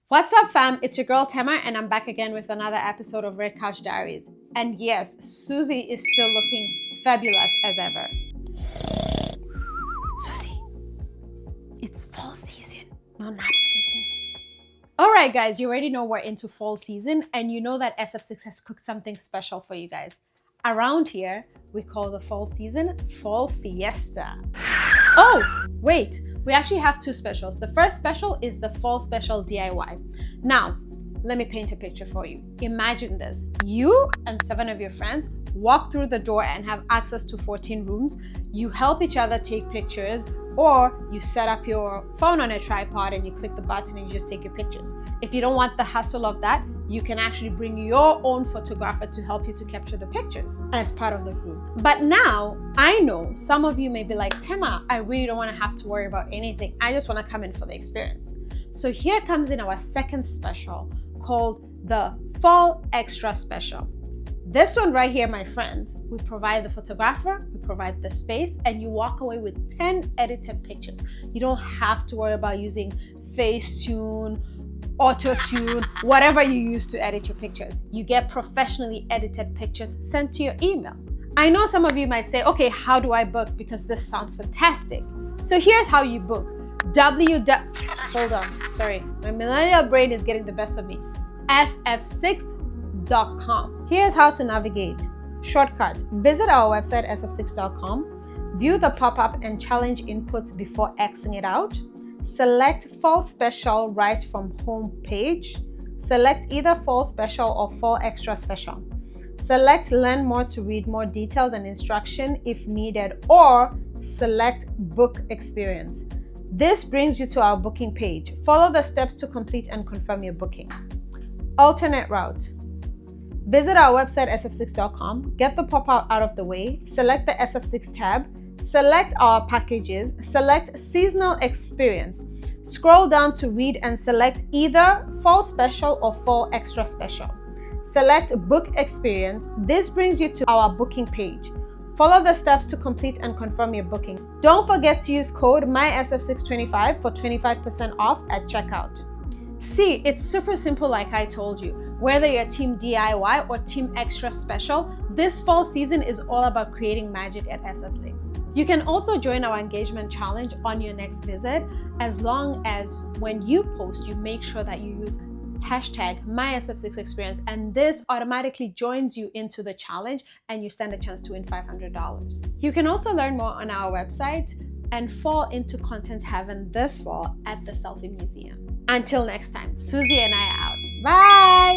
What's up, fam? It's your girl Tema, and I'm back again with another episode of Red Couch Diaries. And yes, Susie is still looking fabulous as ever. Susie, it's fall season, not nap season. All right, guys, you already know we're into fall season, and you know that SF6 has cooked something special for you guys. Around here, we call the fall season Fall Fiesta. Oh, wait. We actually have two specials. The first special is the fall special DIY. Now, let me paint a picture for you. Imagine this. You and 7 of your friends walk through the door and have access to 14 rooms. You help each other take pictures, or you set up your phone on a tripod and you click the button and you just take your pictures. If you don't want the hassle of that, you can actually bring your own photographer to help you to capture the pictures as part of the group. But now, I know some of you may be like, Tema, I really don't want to have to worry about anything. I just want to come in for the experience. So here comes in our second special called the Fall Extra Special. This one right here, my friends, we provide the photographer, we provide the space, and you walk away with 10 edited pictures. You don't have to worry about using Facetune, Auto-Tune, whatever you use to edit your pictures. You get professionally edited pictures sent to your email. I know some of you might say, okay, how do I book? Because this sounds fantastic. So here's how you book. Hold on, sorry. My millennial brain is getting the best of me. sf6.com. Here's how to navigate. Shortcut. Visit our website, sf6.com. View the pop-up and challenge inputs before Xing it out. Select Fall Special right from home page. Select either Fall Special or Fall Extra Special. Select Learn More to read more details and instruction if needed, or select Book Experience. This brings you to our booking page. Follow the steps to complete and confirm your booking. Alternate route. Visit our website, sf6.com. Get the pop-out out of the way. Select the SF6 tab. Select our packages, select Seasonal Experience. Scroll down to read and select either Fall Special or Fall Extra Special. Select Book Experience. This brings you to our booking page. Follow the steps to complete and confirm your booking. Don't forget to use code MYSF625 for 25% off at checkout. See, it's super simple like I told you. Whether you're team DIY or team extra special, this fall season is all about creating magic at SF6. You can also join our engagement challenge on your next visit, as long as when you post, you make sure that you use hashtag MySF6Experience, and this automatically joins you into the challenge and you stand a chance to win $500. You can also learn more on our website and fall into content heaven this fall at the Selfie Museum. Until next time, Susie and I are out. Bye!